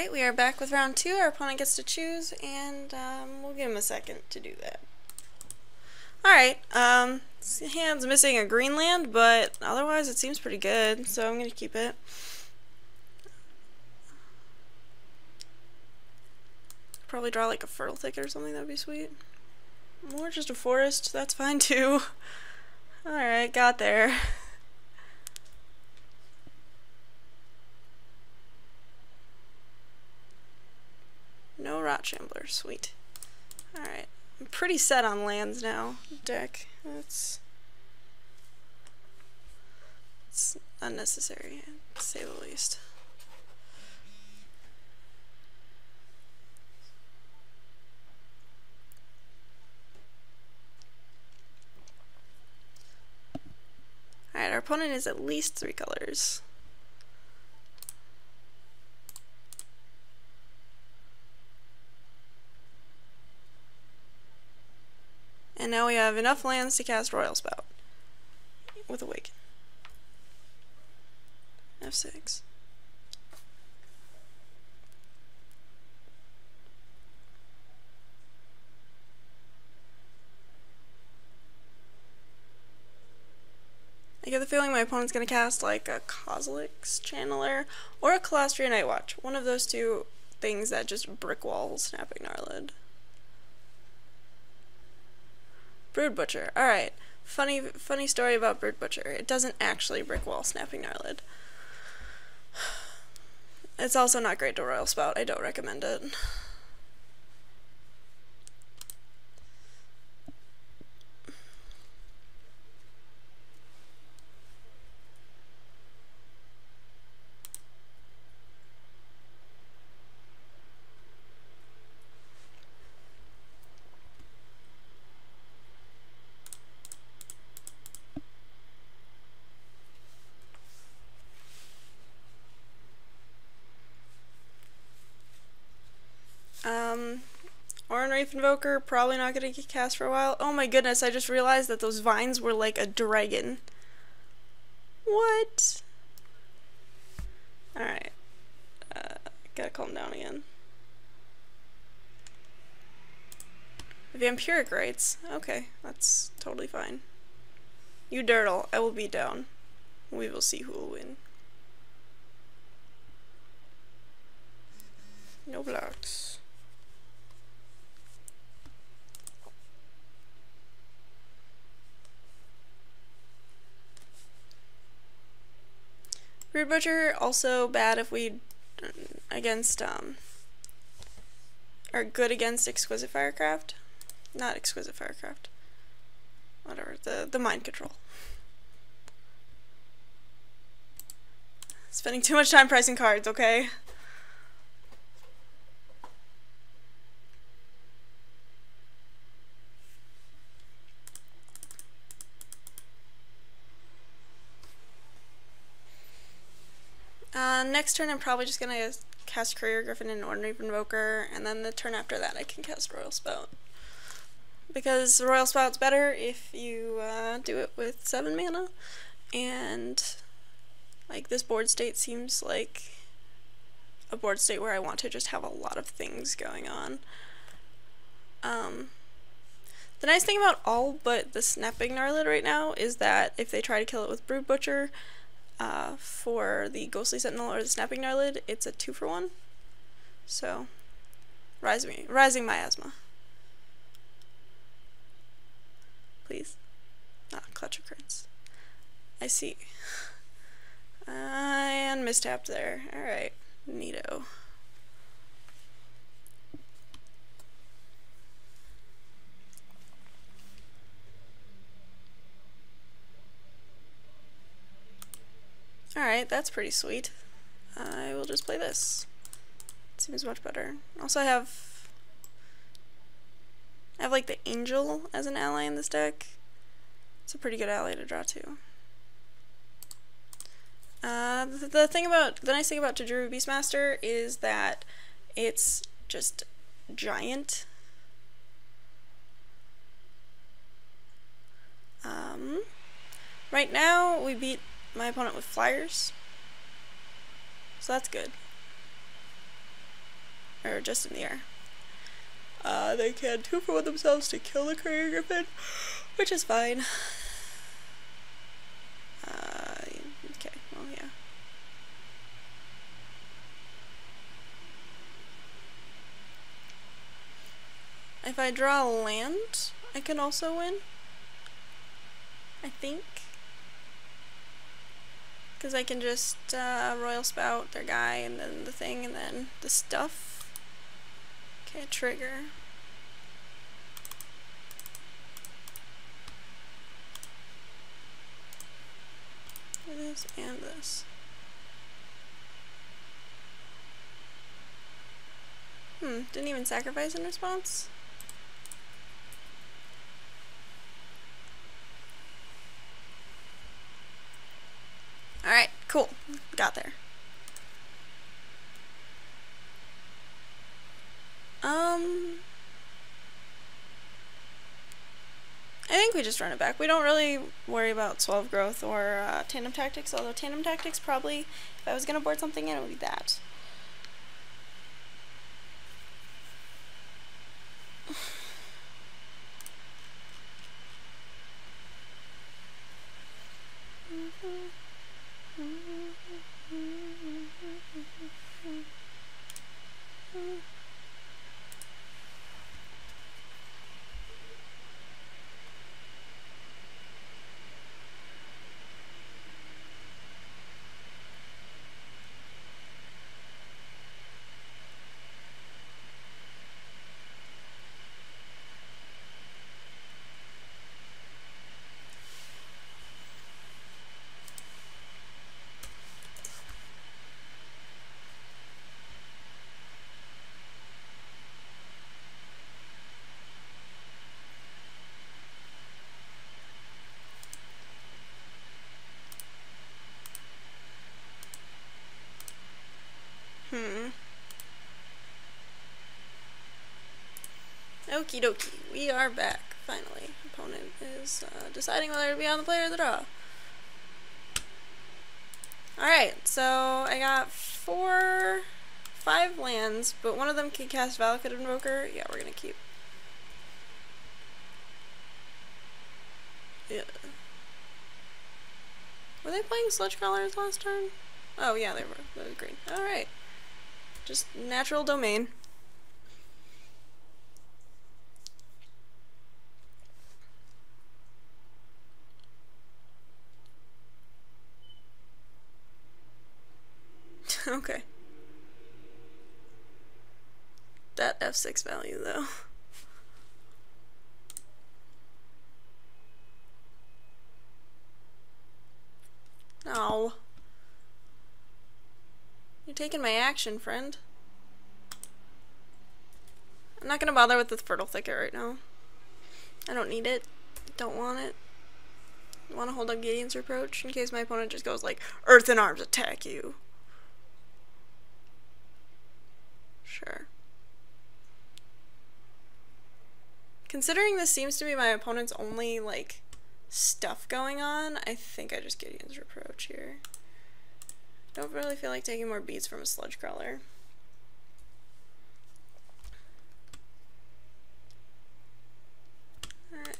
Alright, we are back with round 2. Our opponent gets to choose, and we'll give him a second to do that. Alright, his hand's missing a green land, but otherwise it seems pretty good, so I'm going to keep it. Probably draw like a fertile thicket or something, that'd be sweet. Or just a forest, that's fine too. Alright, got there. No Rot Shambler, sweet. Alright, I'm pretty set on lands now, deck. It's unnecessary, to say the least. Alright, our opponent is at least 3 colors. And now we have enough lands to cast Royal Spout with Awaken. F6. I get the feeling my opponent's going to cast like a Kozilek's Channeler or a Calastria Nightwatch. One of those two things that just brick wall Snapping Gnarlid. Brood Butcher. Alright. Funny story about Brood Butcher. It doesn't actually brick wall Snapping Gnarlid. It's also not great to Royal Spout. I don't recommend it. Oran Wraith Invoker, probably not going to get cast for a while. Oh my goodness, I just realized that those vines were like a dragon. What? Alright. Gotta calm down again. Vampiric Rites. Okay, that's totally fine. You dirtle, I will be down. We will see who will win. No blocks. Brood Butcher, also bad if we are good against Exquisite Firecraft. Not Exquisite Firecraft. Whatever, the Mind Control. Spending too much time pricing cards, okay? Next turn I'm probably just gonna cast Courier Griffin and Ordinary Invoker, and then the turn after that I can cast Royal Spout. Because Royal Spout's better if you do it with 7 mana, and like this board state seems like a board state where I want to just have a lot of things going on. The nice thing about all but the Snapping Gnarlid right now is that if they try to kill it with Brood Butcher, for the Ghostly Sentinel or the Snapping Gnarlid, it's a 2-for-1. So, rising miasma. Please. Clutch Occurrence. I see. And mistapped there. Alright. Neato. Alright, that's pretty sweet. I will just play this. It seems much better. Also, I have like the Angel as an ally in this deck. It's a pretty good ally to draw too. The nice thing about Tajuru Beastmaster is that it's just giant. Right now, we beat my opponent with flyers, so that's good. are just in the air. They can 2-for-1 themselves to kill the Courier Griffin, which is fine. Okay, well, yeah. If I draw land, I can also win. I think. Because I can just Royal Spout their guy, and then the thing, and then the stuff. Okay, trigger. This and this. Didn't even sacrifice in response? Alright, cool. Got there. I think we just run it back. We don't really worry about 12 growth or tandem tactics, although tandem tactics probably, if I was gonna board something in, it would be that. Okie dokie, we are back, finally. Opponent is deciding whether to be on the play or the draw. Alright, so I got 5 lands, but one of them can cast Valakut Invoker. Yeah, we're gonna keep. Yeah. Were they playing Sludge Crawlers last turn? Oh yeah, they were. That was green. Alright. Just natural domain. Okay. That F6 value, though. No. You're taking my action, friend. I'm not gonna bother with the Fertile Thicket right now. I don't need it. Don't want it. I want to hold up Gideon's Reproach in case my opponent just goes like, Earth and Arms attack you. Sure. Considering this seems to be my opponent's only, like, stuff going on, I think I just Gideon's Reproach here. Don't really feel like taking more beats from a Sludge Crawler. Alright.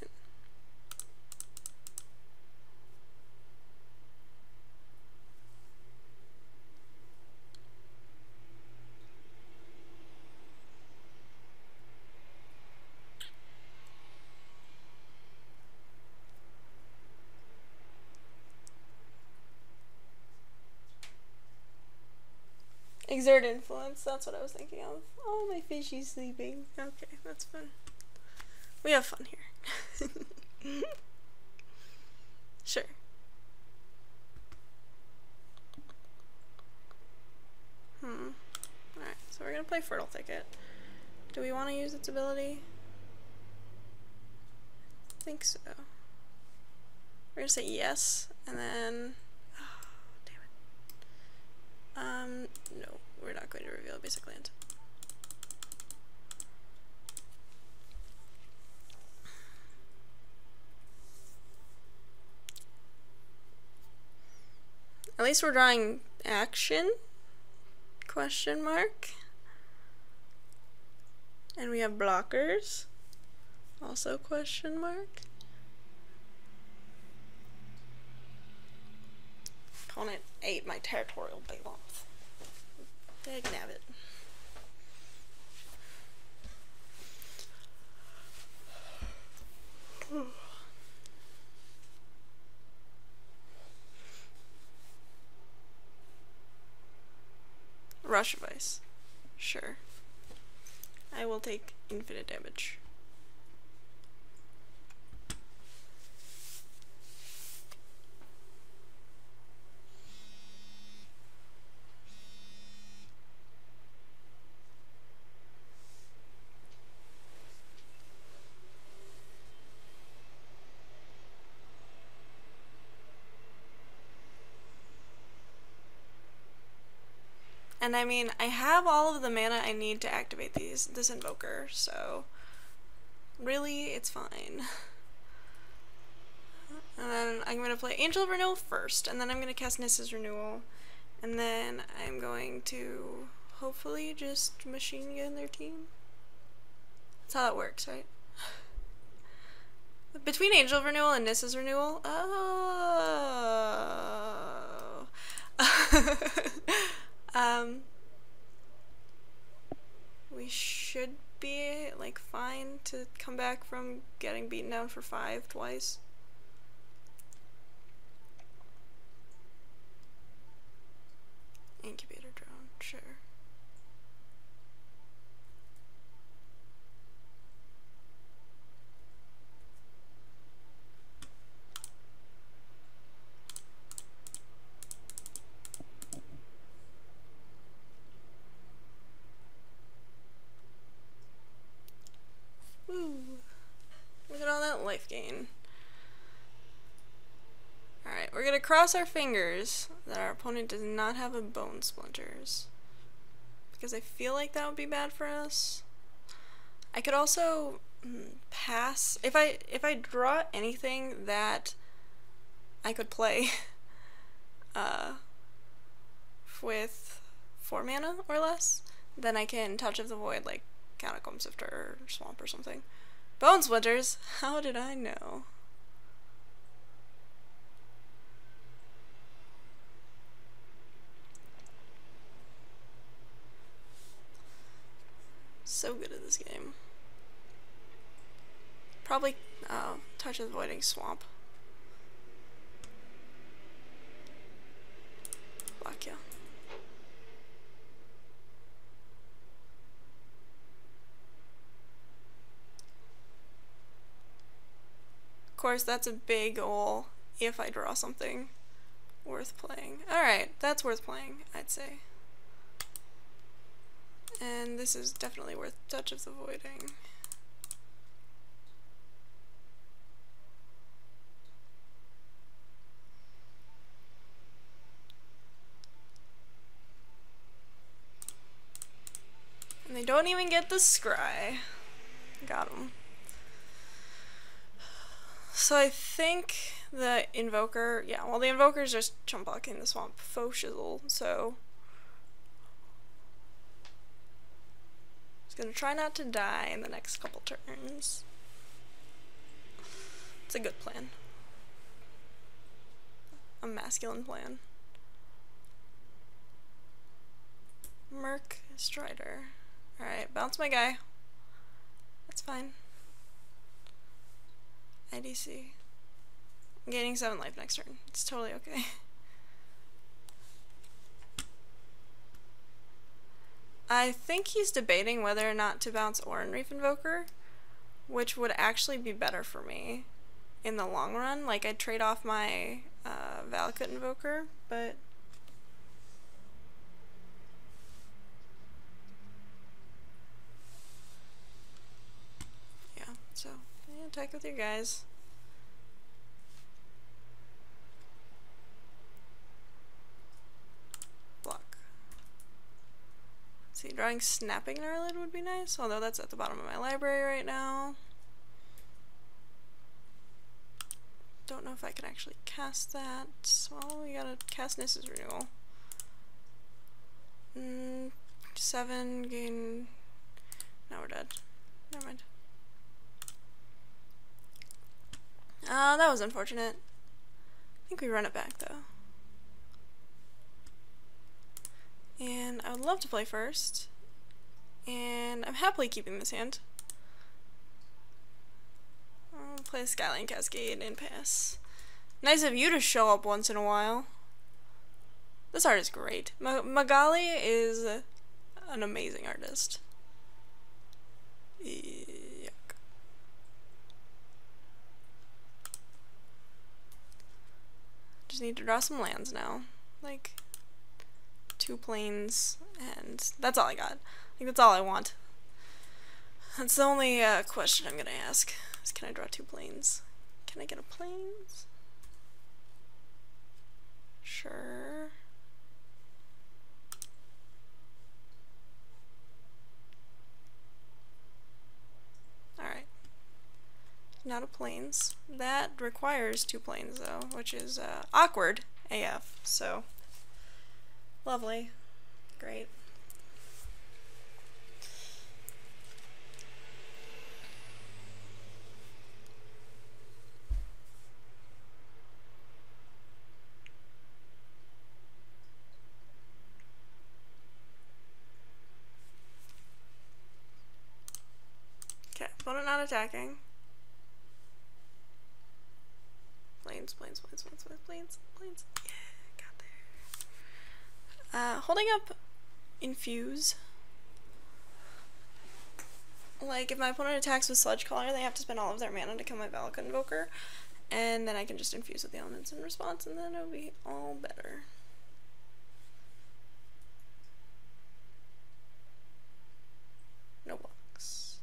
Exert influence, that's what I was thinking of. Oh, my fishy's sleeping. Okay, that's fun. We have fun here. Sure. Alright, so we're gonna play Fertile Thicket. Do we want to use its ability? I think so. We're gonna say yes, and then... Oh, damn it. No, we're not going to reveal basic land. At least we're drawing action? Question mark? And we have blockers. Also question mark. Opponent ate my territorial Behemoth. Dagnabbit. Rush of Ice. Sure. I will take infinite damage. And I mean, I have all of the mana I need to activate this invoker, so really, it's fine. And then I'm going to play Angel of Renewal first, and then I'm going to cast Nissa's Renewal, and then I'm going to hopefully just machine gun their team. That's how that works, right? Between Angel of Renewal and Nissa's Renewal, oh. We should be, like, fine to come back from getting beaten down for 5 twice. Incubator drone, sure. Woo! Look at all that life gain. Alright, we're gonna cross our fingers that our opponent does not have a Bone Splinters, because I feel like that would be bad for us. I could also pass if I draw anything that I could play with 4 mana or less, then I can Touch of the Void, like Catacomb Sifter or Swamp or something. Bone Splinters? How did I know? So good at this game. Probably Touch of the Voiding Swamp. Block ya. Of course, that's a big ol' if I draw something worth playing. Alright, that's worth playing, I'd say. And this is definitely worth Touch of the Voiding. And they don't even get the scry. Got him. So I think the Invoker, yeah, well the Invoker's just chump blocking the Swamp faux shizzle, so gonna try not to die in the next couple turns. It's a good plan. A masculine plan. Merc Strider. Alright, bounce my guy. That's fine. IDC. I'm gaining 7 life next turn. It's totally okay. I think he's debating whether or not to bounce Oran Reef Invoker, which would actually be better for me in the long run. Like, I'd trade off my Valakut Invoker, but yeah, so yeah, attack with your guys. See, drawing Snapping Gnarlid would be nice, although that's at the bottom of my library right now. Don't know if I can actually cast that. Well, we gotta cast Nissa's Renewal. 7, gain... Now we're dead. Never mind. That was unfortunate. I think we run it back though. And I would love to play first. And I'm happily keeping this hand. I'll play Skyline Cascade and pass. Nice of you to show up once in a while. This art is great. Magali is an amazing artist. Yuck. Just need to draw some lands now. Like 2 planes, and that's all I got. I think that's all I want. That's the only question I'm gonna ask. Is can I draw 2 planes? Can I get a planes? Sure. Alright. Not a planes. That requires 2 planes though, which is awkward AF, so lovely. Great. Okay, opponent not attacking. Planes. Yeah, got there. Holding up Infuse. Like, if my opponent attacks with Sludge Collar, they have to spend all of their mana to kill my Valak Invoker. And then I can just infuse with the elements in response, and then it'll be all better. No blocks.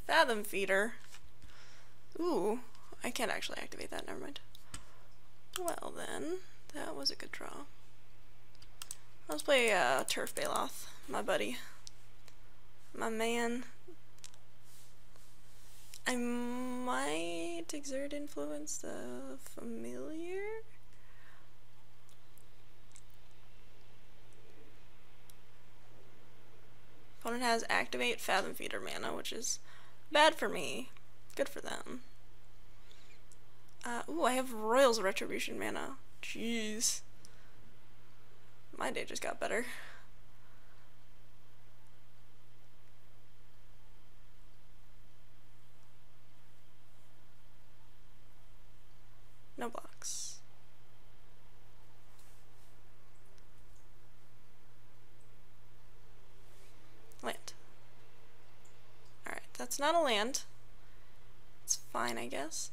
Fathom Feeder. Ooh, I can't actually activate that, never mind. Well then, that was a good draw. Let's play Turf Baloth, my buddy. My man. I might exert influence the familiar. Opponent has activate Fathom Feeder mana, which is bad for me. Good for them. Ooh, I have Royal's Retribution mana. Jeez. My day just got better. No blocks. Land. Alright, that's not a land. It's fine, I guess.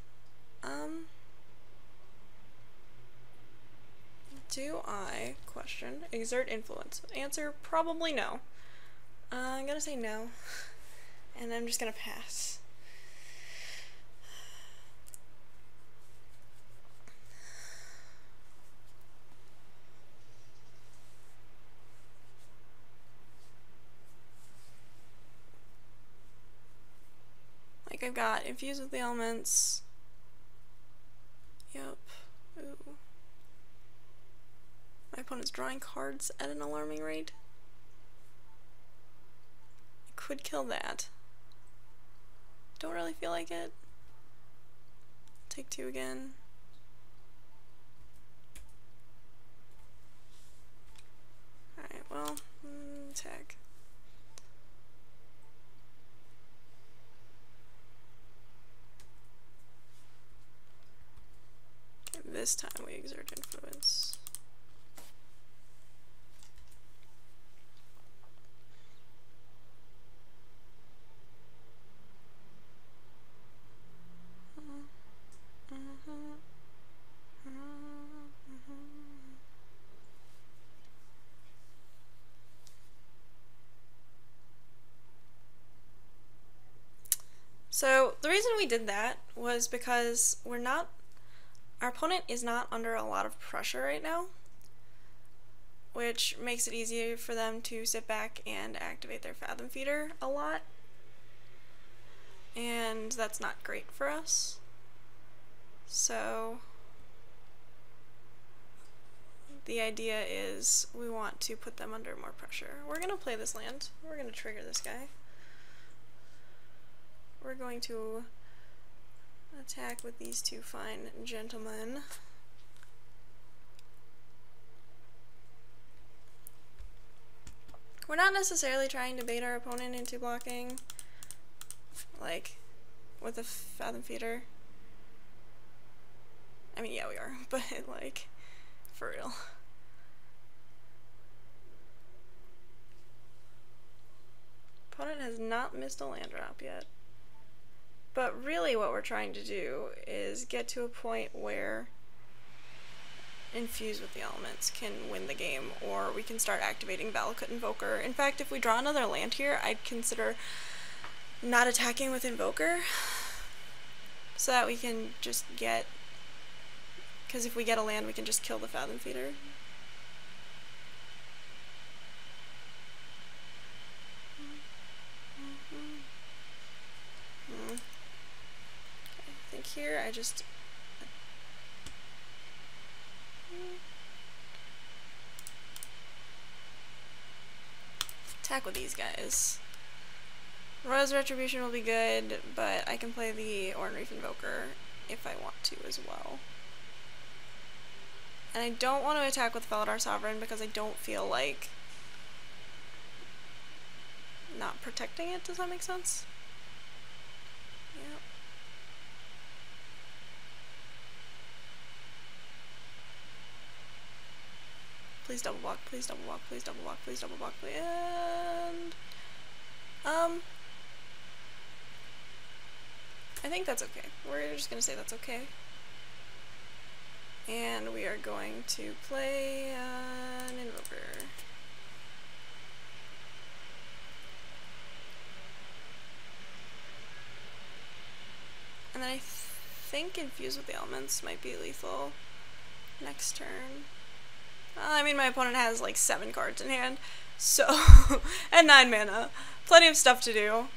Do I, question, exert influence? Answer, probably no. I'm gonna say no. And I'm just gonna pass. Like, I've got infuse with the elements. Yep. Ooh. My opponent's drawing cards at an alarming rate. I could kill that. Don't really feel like it. Take 2 again. Alright, well, attack. Okay, this time we exert influence. So the reason we did that was because our opponent is not under a lot of pressure right now, which makes it easier for them to sit back and activate their Fathom Feeder a lot, and that's not great for us. So the idea is we want to put them under more pressure. We're going to play this land. We're going to trigger this guy. We're going to attack with these two fine gentlemen. We're not necessarily trying to bait our opponent into blocking, like, with a Fathom Feeder. I mean, yeah, we are, but, like, for real. Opponent has not missed a land drop yet. But really what we're trying to do is get to a point where Infuse with the Elements can win the game, or we can start activating Valakut Invoker. In fact, if we draw another land here, I'd consider not attacking with Invoker, so that we can just get, because if we get a land, we can just kill the Fathom Feeder. I think here I just attack with these guys. Royal's Retribution will be good, but I can play the Ornn Reef Invoker if I want to as well. And I don't want to attack with Felidar Sovereign because I don't feel like not protecting it. Does that make sense? Yeah. Please double block, please double block, please double block, please double block, please. And I think that's okay. We're just gonna say that's okay. And we are going to play an Invoker. And then I think Infuse with the Elements might be lethal next turn. I mean, my opponent has like 7 cards in hand, so and 9 mana. Plenty of stuff to do.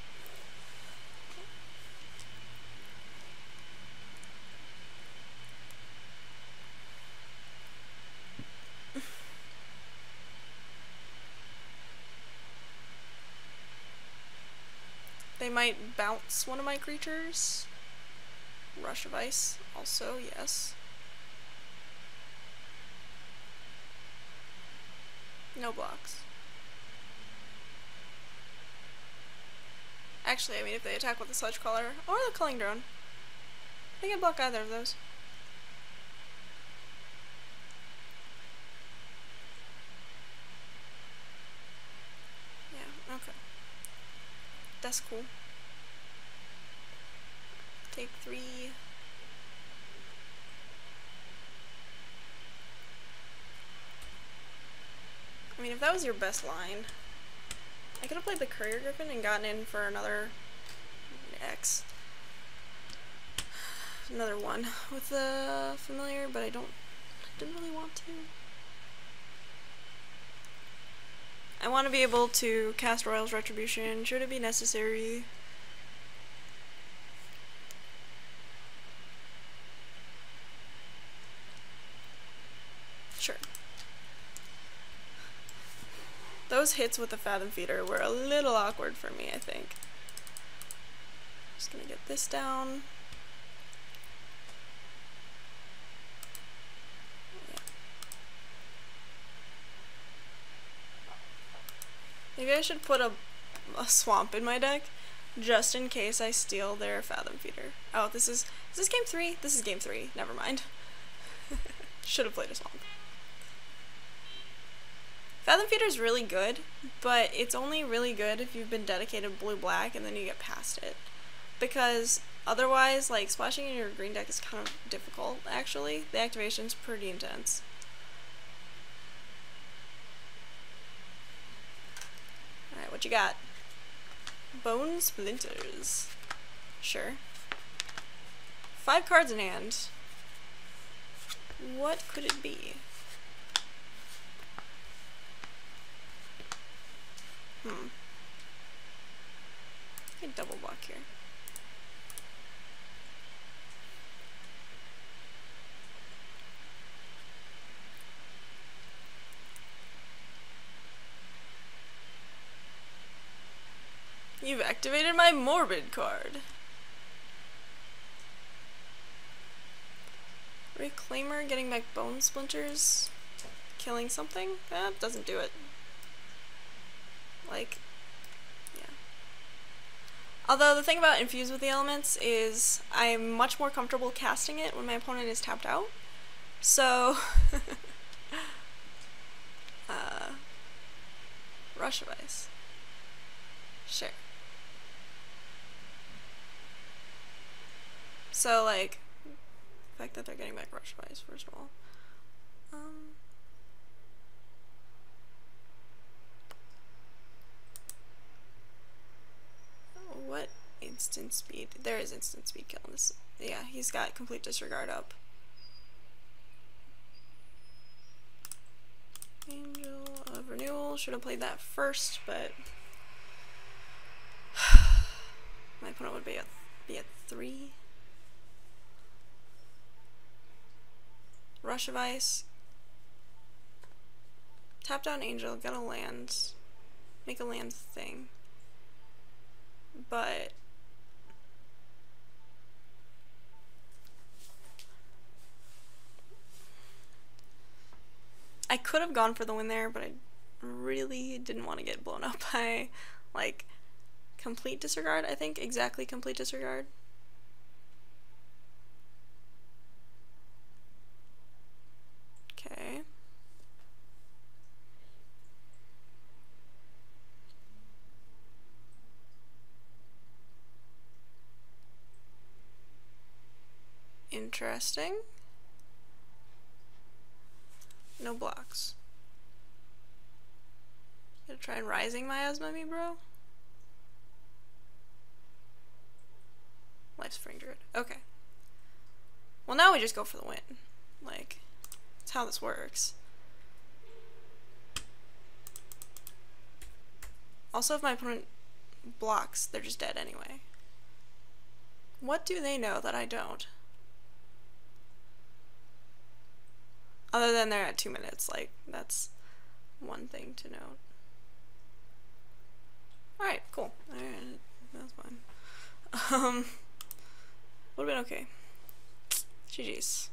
They might bounce one of my creatures. Rush of Ice, also, yes. No blocks. Actually, I mean, if they attack with the Sludge Crawler or the Culling Drone, they can block either of those. Yeah, okay. That's cool. Take 3. I mean, if that was your best line, I could have played the Courier Griffin and gotten in for another X. Another one with the Familiar, but I didn't really want to. I want to be able to cast Royal's Retribution, should it be necessary. Sure. Those hits with the Fathom Feeder were a little awkward for me, I think. Just gonna get this down. Yeah. Maybe I should put a swamp in my deck, just in case I steal their Fathom Feeder. Oh, is this game 3? This is game 3, never mind. Should have played a swamp. Fathom Feeder is really good, but it's only really good if you've been dedicated blue-black and then you get past it. Because otherwise, like, splashing in your green deck is kind of difficult, actually. The activation's pretty intense. Alright, what you got? Bone Splinters. Sure. 5 cards in hand. What could it be? I can double block here. activated my morbid card. Reclaimer getting back bone splinters. Killing something? That doesn't do it. Like, yeah. Although the thing about Infuse with the Elements is I'm much more comfortable casting it when my opponent is tapped out. So, Rush of Ice. Sure. So, like, the fact that they're getting back Rush of Ice, first of all. What instant speed? There is instant speed kill in this. Yeah, he's got complete disregard up. Angel of Renewal. Should have played that first, but my opponent would be at 3. Rush of Ice. Tap down Angel, get a land. Make a land thing. But I could have gone for the win there, but I really didn't want to get blown up by, like, complete disregard, I think. Exactly complete disregard. Okay. Interesting. No blocks. Gonna try and Rising Miasma me, bro? Lifespring Druid. Okay. Well, now we just go for the win. Like, that's how this works. Also, if my opponent blocks, they're just dead anyway. What do they know that I don't? Other than they're at 2 minutes, like, that's one thing to note. Alright, cool. Alright, that's fine. Would've been okay. GG's.